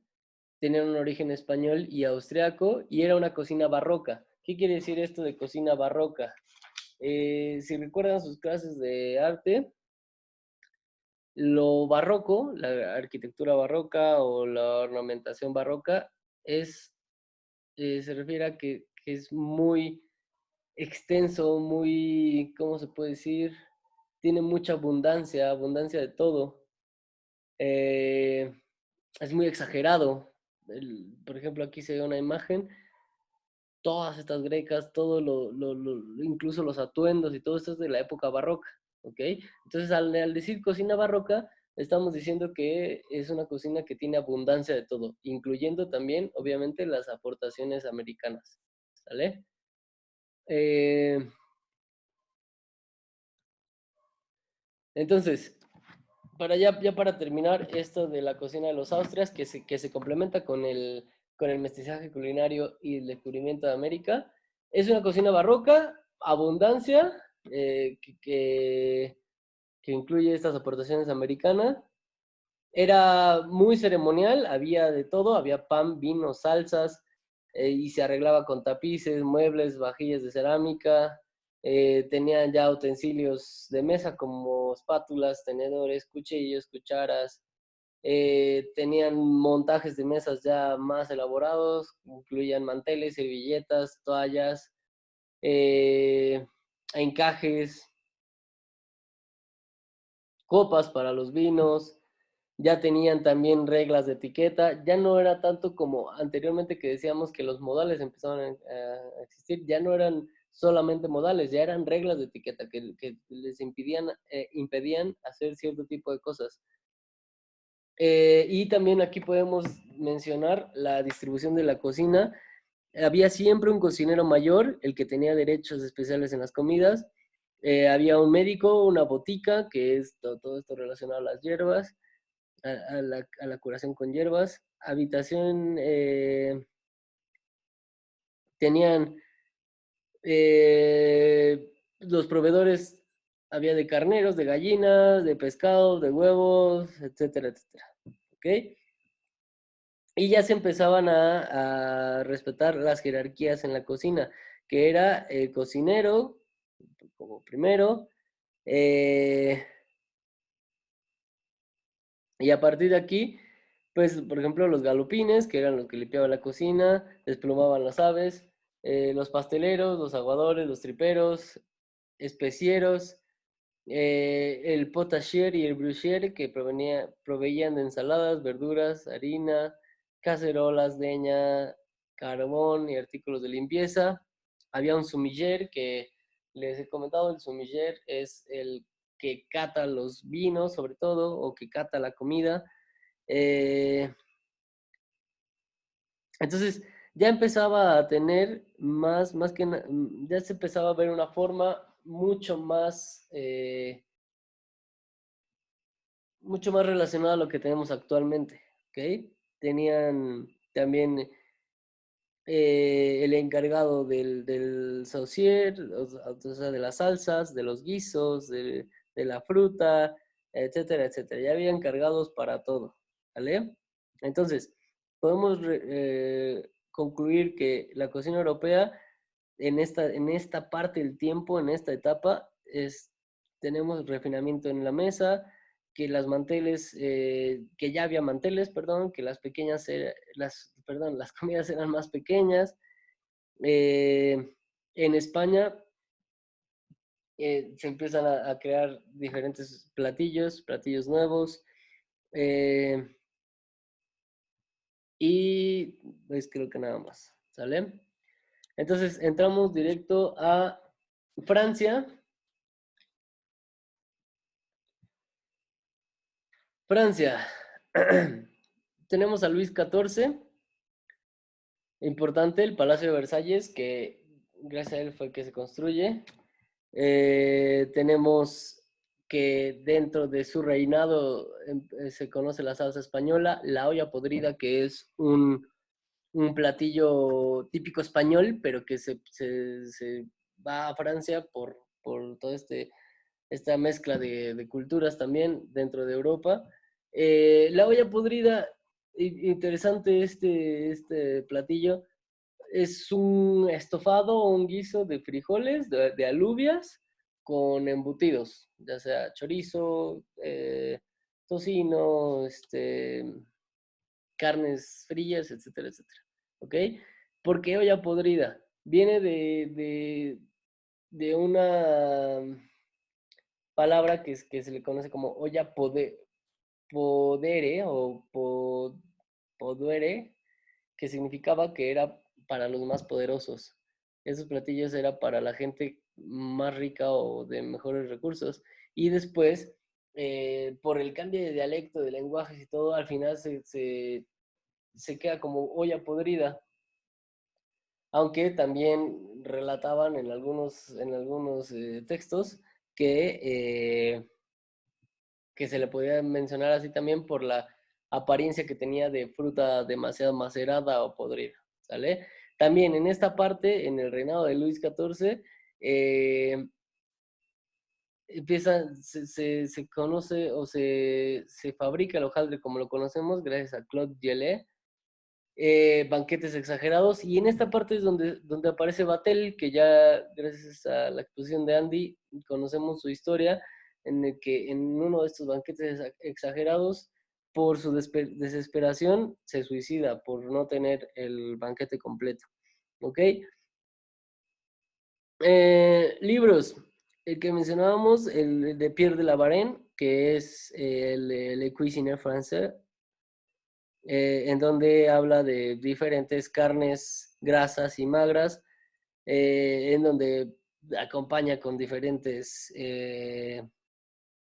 tenían un origen español y austriaco, y era una cocina barroca. ¿Qué quiere decir esto de cocina barroca? Si recuerdan sus clases de arte, lo barroco, la arquitectura barroca o la ornamentación barroca, se refiere a que es muy extenso, muy, ¿cómo se puede decir? Tiene mucha abundancia, abundancia de todo. Eh, es muy exagerado. Por ejemplo, aquí se ve una imagen, todas estas grecas, incluso los atuendos y todo esto es de la época barroca, ¿ok? Entonces, al decir cocina barroca, estamos diciendo que es una cocina que tiene abundancia de todo, incluyendo también, obviamente, las aportaciones americanas, ¿sale? Eh, entonces, ya para terminar esto de la cocina de los Austrias, que se complementa con el mestizaje culinario y el descubrimiento de América, es una cocina barroca, abundancia, que incluye estas aportaciones americanas. Era muy ceremonial, había de todo, había pan, vino, salsas, y se arreglaba con tapices, muebles, vajillas de cerámica, tenían ya utensilios de mesa como espátulas, tenedores, cuchillos, cucharas, tenían montajes de mesas ya más elaborados, incluían manteles, servilletas, toallas, eh, encajes, copas para los vinos, ya tenían también reglas de etiqueta, ya no era tanto como anteriormente que decíamos que los modales empezaban a existir, ya no eran solamente modales, ya eran reglas de etiqueta que les impedían hacer cierto tipo de cosas. Y también aquí podemos mencionar la distribución de la cocina. Había siempre un cocinero mayor, el que tenía derechos especiales en las comidas. Había un médico, una botica, que es todo esto relacionado a las hierbas, a la curación con hierbas. Habitación, tenían los proveedores, había de carneros, de gallinas, de pescados, de huevos, etcétera, etcétera. ¿Ok? Y ya se empezaban a respetar las jerarquías en la cocina, que era el cocinero como primero, eh, y a partir de aquí, pues, por ejemplo, los galopines, que eran los que limpiaban la cocina, desplumaban las aves, los pasteleros, los aguadores, los triperos, especieros, el potager y el bruchier, que proveían de ensaladas, verduras, harina, cacerolas, leña, carbón y artículos de limpieza. Había un sumiller que les he comentado, el sumiller es el que cata los vinos, sobre todo, o que cata la comida. Eh, entonces, ya empezaba a tener ya se empezaba a ver una forma mucho más relacionada a lo que tenemos actualmente, ¿ok? Tenían también el encargado del saucier, o sea, de las salsas, de los guisos, de la fruta, etcétera, etcétera. Ya había encargados para todo, ¿vale? Entonces, podemos concluir que la cocina europea en esta parte del tiempo, en esta etapa, tenemos refinamiento en la mesa, que las manteles, que ya había manteles, perdón, que las comidas eran más pequeñas. En España se empiezan a crear diferentes platillos nuevos, eh, y pues creo que nada más, ¿sale? Entonces entramos directo a Francia. Francia. Tenemos a Luis XIV, importante, el Palacio de Versalles, que gracias a él fue que se construye. Tenemos que dentro de su reinado se conoce la salsa española, la olla podrida, que es un platillo típico español, pero que se va a Francia por toda esta mezcla de culturas también dentro de Europa. La olla podrida, interesante este platillo, es un estofado o un guiso de frijoles, de alubias, con embutidos, ya sea chorizo, tocino, carnes frías, etcétera, etcétera. ¿Ok? ¿Por qué olla podrida? Viene de una palabra que se le conoce como olla podere o poduere, que significaba que era para los más poderosos. Esos platillos era para la gente más rica o de mejores recursos. Y después, por el cambio de dialecto, de lenguajes y todo, al final se queda como olla podrida. Aunque también relataban en algunos textos que se le podía mencionar así también por la apariencia que tenía de fruta demasiado macerada o podrida, ¿sale? También en esta parte, en el reinado de Luis XIV, eh, se conoce o se fabrica el hojaldre como lo conocemos gracias a Claude Gillet, banquetes exagerados, y en esta parte es donde aparece Vatel, que ya gracias a la exposición de Andy conocemos su historia, en el que en uno de estos banquetes exagerados, por su desesperación, se suicida por no tener el banquete completo. ¿Ok? Libros. El que mencionábamos, el de Pierre de la Varenne, que es el Le Cuisinier Français, en donde habla de diferentes carnes grasas y magras, en donde acompaña con diferentes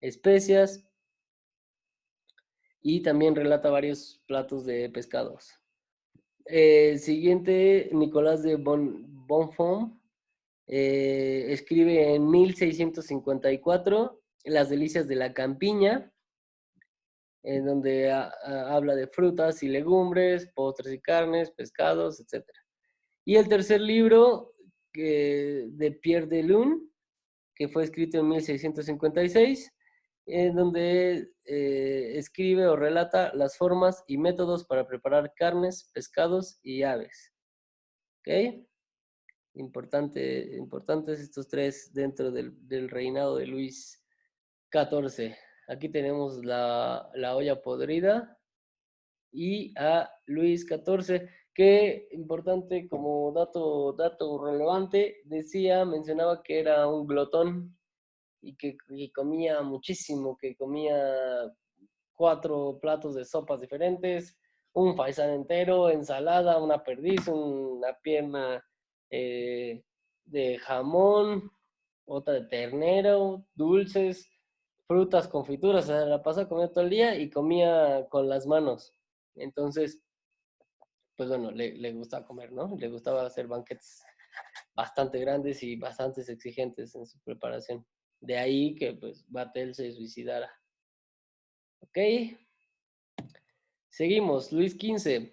especias y también relata varios platos de pescados. Siguiente, Nicolás de Bonfons, escribe en 1654 Las delicias de la campiña, en donde habla de frutas y legumbres, postres y carnes, pescados, etc. Y el tercer libro de Pierre de Lune, que fue escrito en 1656, en donde escribe o relata las formas y métodos para preparar carnes, pescados y aves. ¿Ok? Importantes estos tres dentro del reinado de Luis XIV. Aquí tenemos la olla podrida y a Luis XIV, que importante como dato relevante, mencionaba que era un glotón y que comía muchísimo, que comía 4 platos de sopas diferentes, un faisán entero, ensalada, una perdiz, una pierna de jamón, otra de ternero, dulces, frutas, confituras, o sea, la pasaba comiendo todo el día y comía con las manos. Entonces, pues bueno, le gustaba comer, ¿no? Le gustaba hacer banquetes bastante grandes y bastante exigentes en su preparación. De ahí que pues Vatel se suicidara. Ok, seguimos. Luis XV.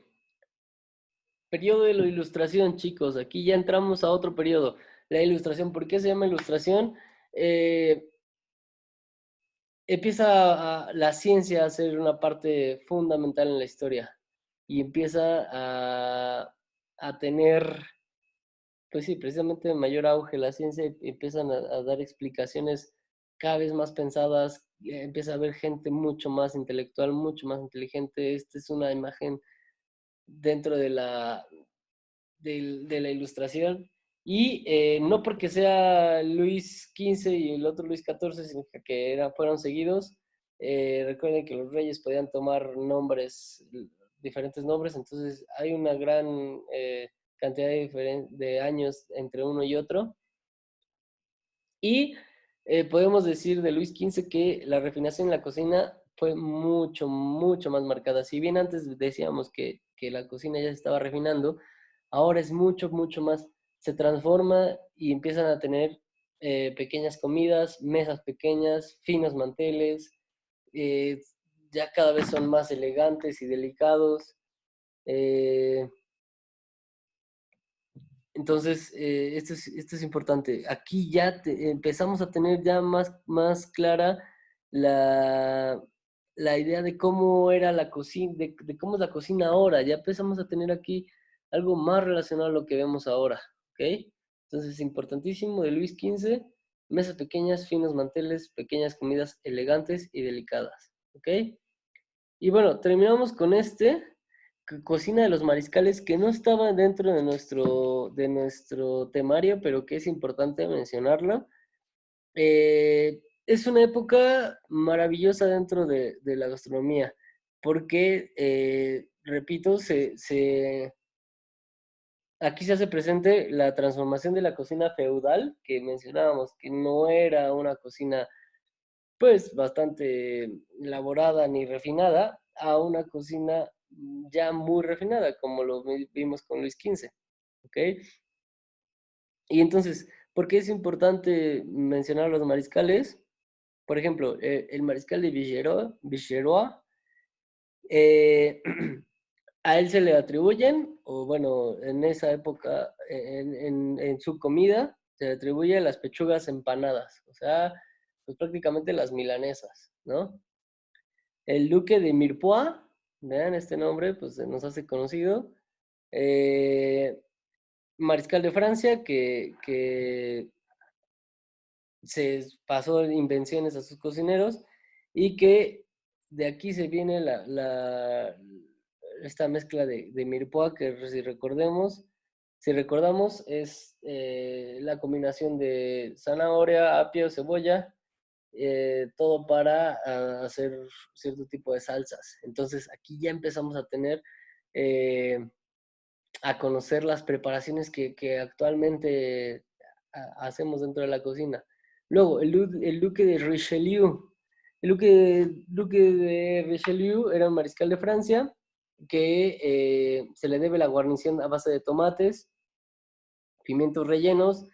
Periodo de la Ilustración, chicos. Aquí ya entramos a otro periodo. La Ilustración, ¿por qué se llama Ilustración? Eh, empieza la ciencia a ser una parte fundamental en la historia y empieza a tener, pues sí, precisamente mayor auge la ciencia y empiezan a dar explicaciones cada vez más pensadas, empieza a haber gente mucho más intelectual, mucho más inteligente. Esta es una imagen dentro de la ilustración. Y no porque sea Luis XV y el otro Luis XIV, significa que fueron seguidos. Recuerden que los reyes podían tomar diferentes nombres, entonces hay una gran cantidad de años entre uno y otro. Y podemos decir de Luis XV que la refinación en la cocina fue mucho, mucho más marcada. Si bien antes decíamos que la cocina ya se estaba refinando, ahora es mucho, mucho más. Se transforma y empiezan a tener pequeñas comidas, mesas pequeñas, finos manteles, eh, ya cada vez son más elegantes y delicados. Eh, entonces, esto es importante. Aquí ya empezamos a tener ya más clara la, la idea de cómo era la cocina, de cómo es la cocina ahora. Ya empezamos a tener aquí algo más relacionado a lo que vemos ahora, ¿ok? Entonces, importantísimo de Luis XV, mesas pequeñas, finos manteles, pequeñas comidas elegantes y delicadas, ¿ok? Y bueno, terminamos con cocina de los mariscales, que no estaba dentro de nuestro temario, pero que es importante mencionarlo. Es una época maravillosa dentro de la gastronomía, porque, repito, aquí se hace presente la transformación de la cocina feudal, que mencionábamos, que no era una cocina pues bastante elaborada ni refinada, a una cocina ya muy refinada, como lo vimos con Luis XV, ¿ok? Y entonces, ¿por qué es importante mencionar los mariscales? Por ejemplo, el mariscal de Vicherois, eh, a él se le atribuyen, o bueno, en esa época, en su comida, se le atribuye las pechugas empanadas, o sea, pues prácticamente las milanesas, ¿no? El duque de Mirepoix, vean este nombre, pues se nos hace conocido. Eh, Mariscal de Francia, que se pasó invenciones a sus cocineros y que de aquí se viene esta mezcla de Mirepoix, que si recordemos, Si recordamos, es la combinación de zanahoria, apio, cebolla, todo para hacer cierto tipo de salsas. Entonces aquí ya empezamos a tener, eh, a conocer las preparaciones que actualmente hacemos dentro de la cocina. Luego, el duque de Richelieu. Duque de Richelieu era un mariscal de Francia que se le debe la guarnición a base de tomates, pimientos rellenos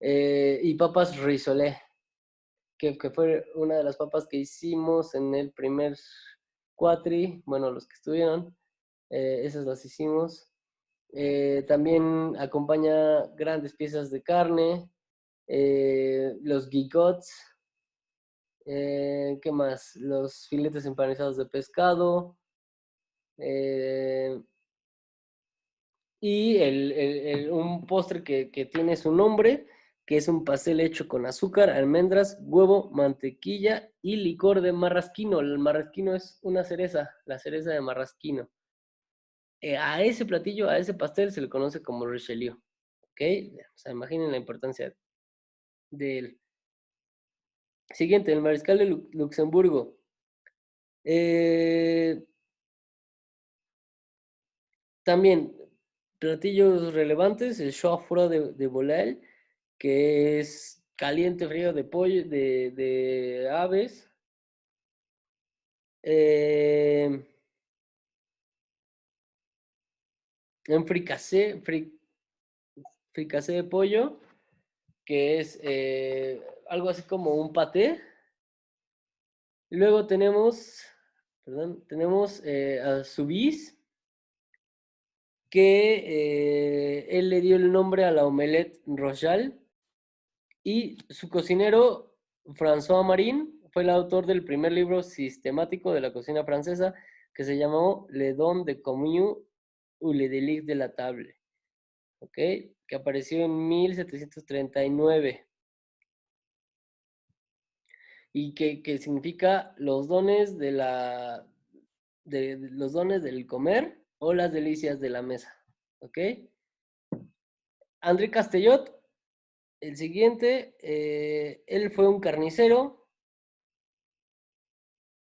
y papas rissolé, que fue una de las papas que hicimos en el primer cuatri, bueno, los que estuvieron, esas las hicimos. También acompaña grandes piezas de carne, los gigots, ¿qué más? Los filetes empanizados de pescado, eh, y un postre que tiene su nombre, que es un pastel hecho con azúcar, almendras, huevo, mantequilla y licor de marrasquino. El marrasquino es una cereza, la cereza de marrasquino. A ese platillo, a ese pastel se le conoce como Richelieu. ¿Ok? O sea, imaginen la importancia de él. Siguiente, el mariscal de Luxemburgo. Eh, También, platillos relevantes, el chaufrot de Volaille, que es caliente frío de pollo, de aves. Eh, un fricasé de pollo, que es algo así como un paté. Luego tenemos a Subis, que él le dio el nombre a la omelette royale, y su cocinero, François Marin, fue el autor del primer libro sistemático de la cocina francesa que se llamó Le Don de Commu ou Le Delice de la Table, ¿ok? Que apareció en 1739 y que significa los dones de los dones del comer o las delicias de la mesa, ¿ok? André Castellot, el siguiente, él fue un carnicero.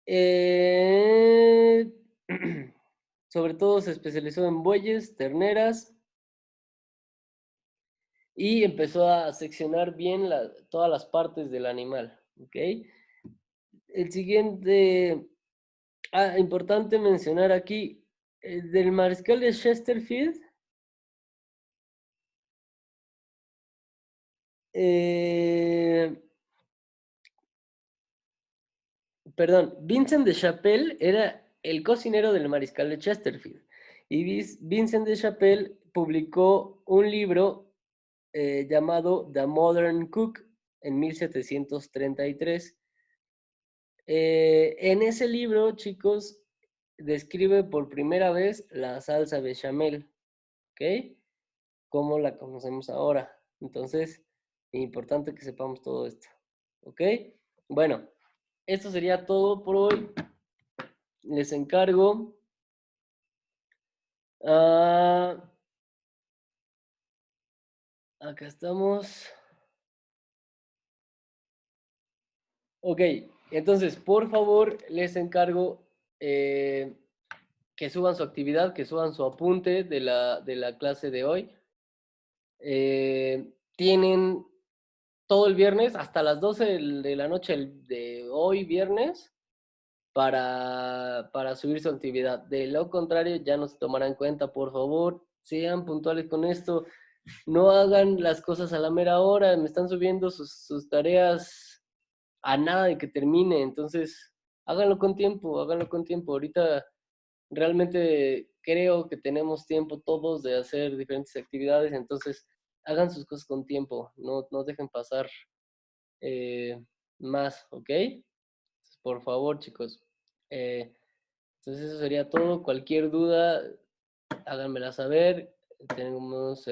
Eh, Sobre todo se especializó en bueyes, terneras y empezó a seccionar bien todas las partes del animal. ¿Ok? El siguiente, importante mencionar aquí, del mariscal de Chesterfield, eh, perdón, Vincent de Chapelle era el cocinero del mariscal de Chesterfield. Y Vincent de Chapelle publicó un libro llamado The Modern Cook en 1733. En ese libro, chicos, describe por primera vez la salsa bechamel, ¿ok? Como la conocemos ahora. Entonces, es importante que sepamos todo esto, ¿ok? Bueno, esto sería todo por hoy. Les encargo. Ah, acá estamos. Ok, entonces, por favor, les encargo eh, que suban su actividad, que suban su apunte de la clase de hoy. Tienen todo el viernes, hasta las 12 de la noche de hoy, viernes, para subir su actividad. De lo contrario, ya no se tomará en cuenta, por favor, sean puntuales con esto. No hagan las cosas a la mera hora, me están subiendo sus tareas a nada de que termine, entonces háganlo con tiempo, háganlo con tiempo. Ahorita realmente creo que tenemos tiempo todos de hacer diferentes actividades, entonces hagan sus cosas con tiempo, no dejen pasar eh, más, ¿ok? Por favor, chicos. Eh, entonces eso sería todo. Cualquier duda, háganmela saber. Tenemos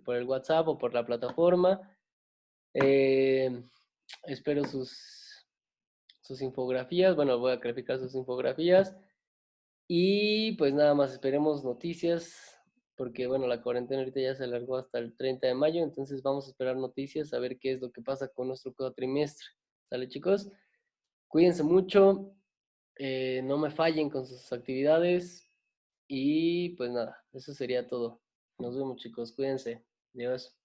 por el WhatsApp o por la plataforma. Eh, Espero sus infografías. Bueno, voy a calificar sus infografías. Y pues nada más esperemos noticias porque bueno, la cuarentena ahorita ya se alargó hasta el 30 de mayo, entonces vamos a esperar noticias, a ver qué es lo que pasa con nuestro cuatrimestre. ¿Sale, chicos? Cuídense mucho, no me fallen con sus actividades y pues nada, eso sería todo. Nos vemos, chicos, cuídense. Adiós.